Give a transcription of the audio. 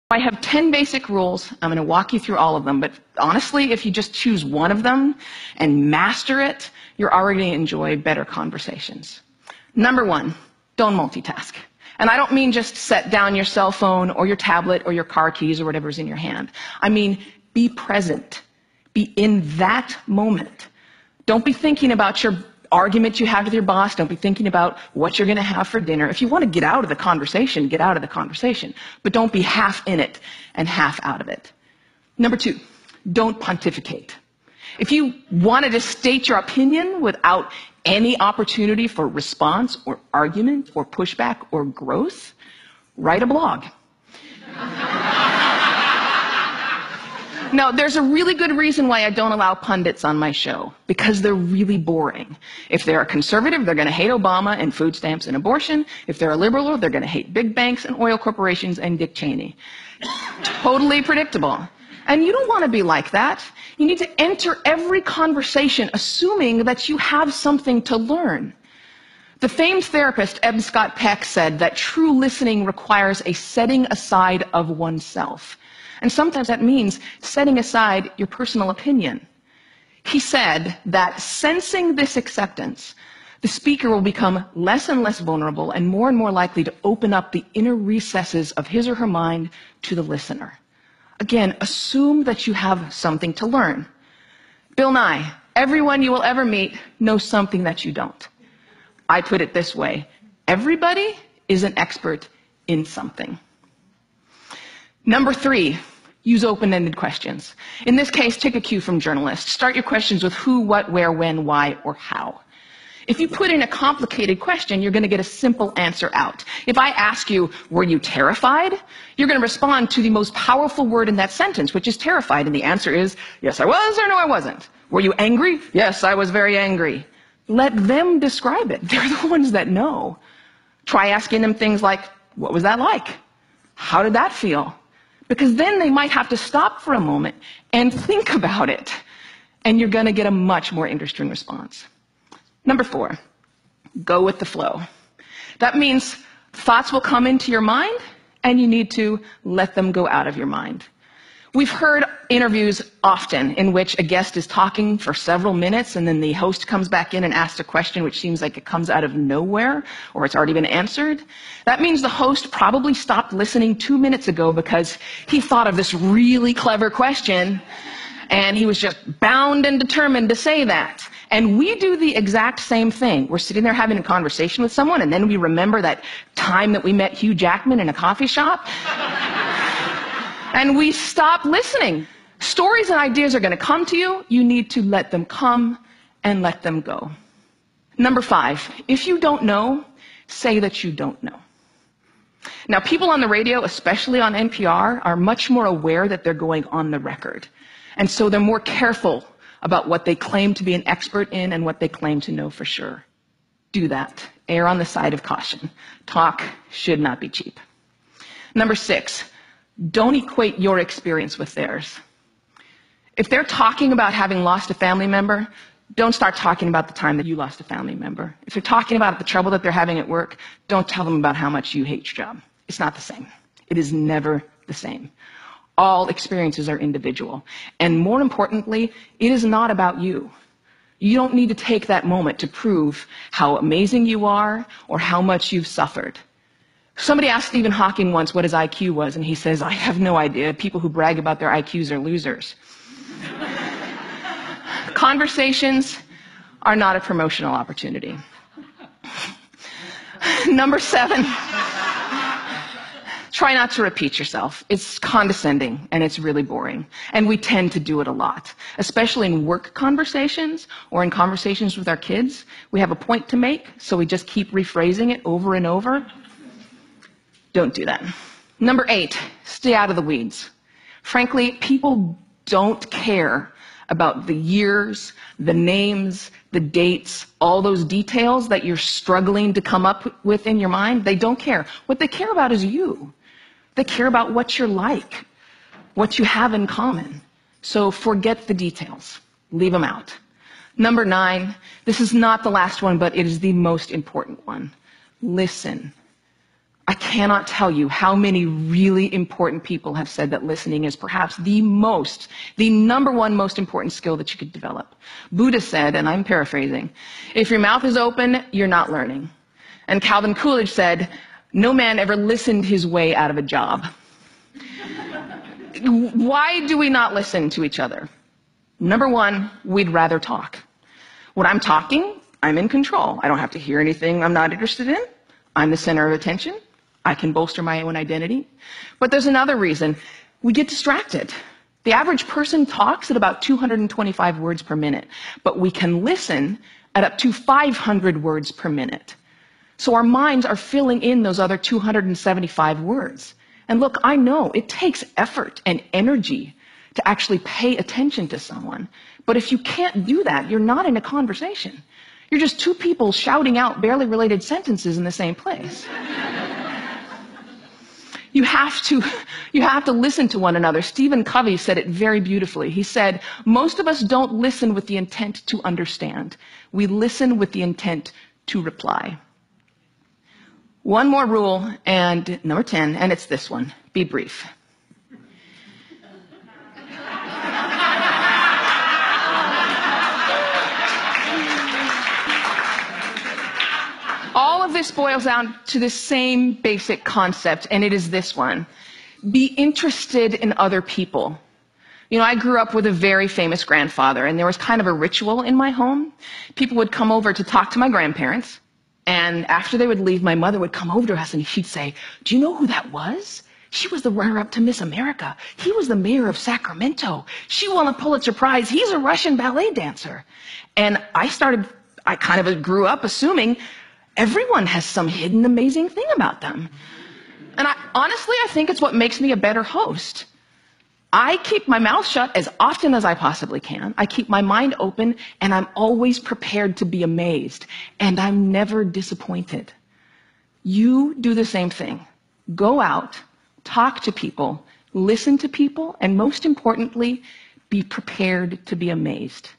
I have 10 basic rules. I'm going to walk you through all of them, but honestly, if you just choose one of them and master it, you're already going to enjoy better conversations. Number 1, don't multitask. And I don't mean just set down your cell phone or your tablet or your car keys or whatever's in your hand. I mean, be present. Be in that moment. Don't be thinking about your argument you have with your boss. Don't be thinking about what you're going to have for dinner. If you want to get out of the conversation, get out of the conversation. But don't be half in it and half out of it. Number 2, don't pontificate. If you wanted to state your opinion without any opportunity for response or argument or pushback or growth, write a blog. No, there's a really good reason why I don't allow pundits on my show, because they're really boring. If they're a conservative, they're going to hate Obama and food stamps and abortion. If they're a liberal, they're going to hate big banks and oil corporations and Dick Cheney. Totally predictable. And you don't want to be like that. You need to enter every conversation assuming that you have something to learn. The famed therapist Eb Scott Peck said that true listening requires a setting aside of oneself. And sometimes that means setting aside your personal opinion. He said that sensing this acceptance, the speaker will become less and less vulnerable and more likely to open up the inner recesses of his or her mind to the listener. Again, assume that you have something to learn. Bill Nye, everyone you will ever meet knows something that you don't. I put it this way: everybody is an expert in something. Number 3, use open-ended questions. In this case, take a cue from journalists. Start your questions with who, what, where, when, why, or how. If you put in a complicated question, you're going to get a simple answer out. If I ask you, were you terrified? You're going to respond to the most powerful word in that sentence, which is terrified. And the answer is, yes, I was, or no, I wasn't. Were you angry? Yes, I was very angry. Let them describe it. They're the ones that know. Try asking them things like, what was that like? How did that feel? Because then they might have to stop for a moment and think about it. And you're going to get a much more interesting response. Number 4, go with the flow. That means thoughts will come into your mind, and you need to let them go out of your mind. We've heard interviews often in which a guest is talking for several minutes, and then the host comes back in and asks a question which seems like it comes out of nowhere, or it's already been answered. That means the host probably stopped listening 2 minutes ago because he thought of this really clever question, and he was just bound and determined to say that. And we do the exact same thing. We're sitting there having a conversation with someone, and then we remember that time that we met Hugh Jackman in a coffee shop. And we stop listening. Stories and ideas are going to come to you. You need to let them come and let them go. Number 5, if you don't know, say that you don't know. Now, people on the radio, especially on NPR, are much more aware that they're going on the record. And so they're more careful about what they claim to be an expert in and what they claim to know for sure. Do that. Err on the side of caution. Talk should not be cheap. Number 6, don't equate your experience with theirs. If they're talking about having lost a family member, don't start talking about the time that you lost a family member. If they're talking about the trouble that they're having at work, don't tell them about how much you hate your job. It's not the same. It is never the same. All experiences are individual. And more importantly, it is not about you. You don't need to take that moment to prove how amazing you are or how much you've suffered. Somebody asked Stephen Hawking once what his IQ was, and he says, I have no idea. People who brag about their IQs are losers. Conversations are not a promotional opportunity. Number 7. Try not to repeat yourself. It's condescending, and it's really boring. And we tend to do it a lot, especially in work conversations or in conversations with our kids. We have a point to make, so we just keep rephrasing it over and over. Don't do that. Number 8, stay out of the weeds. Frankly, people don't care about the years, the names, the dates, all those details that you're struggling to come up with in your mind. They don't care. What they care about is you. They care about what you're like, what you have in common. So forget the details. Leave them out. Number 9, this is not the last one, but it is the most important one. Listen. I cannot tell you how many really important people have said that listening is perhaps the number one most important skill that you could develop. Buddha said, and I'm paraphrasing, if your mouth is open, you're not learning. And Calvin Coolidge said, no man ever listened his way out of a job. Why do we not listen to each other? Number one, we'd rather talk. When I'm talking, I'm in control. I don't have to hear anything I'm not interested in. I'm the center of attention. I can bolster my own identity. But there's another reason. We get distracted. The average person talks at about 225 words per minute, but we can listen at up to 500 words per minute. So our minds are filling in those other 275 words. And look, I know it takes effort and energy to actually pay attention to someone. But if you can't do that, you're not in a conversation. You're just two people shouting out barely related sentences in the same place. You have to listen to one another. Stephen Covey said it very beautifully. He said, most of us don't listen with the intent to understand. We listen with the intent to reply. One more rule, and number 10, and it's this one. Be brief. All of this boils down to the same basic concept, and it is this one. Be interested in other people. You know, I grew up with a very famous grandfather, and there was kind of a ritual in my home. People would come over to talk to my grandparents, and after they would leave, my mother would come over to us, and she'd say, do you know who that was? She was the runner-up to Miss America. He was the mayor of Sacramento. She won a Pulitzer Prize. He's a Russian ballet dancer. And I kind of grew up assuming everyone has some hidden amazing thing about them. And honestly, I think it's what makes me a better host. I keep my mouth shut as often as I possibly can. I keep my mind open, and I'm always prepared to be amazed. And I'm never disappointed. You do the same thing. Go out, talk to people, listen to people, and most importantly, be prepared to be amazed.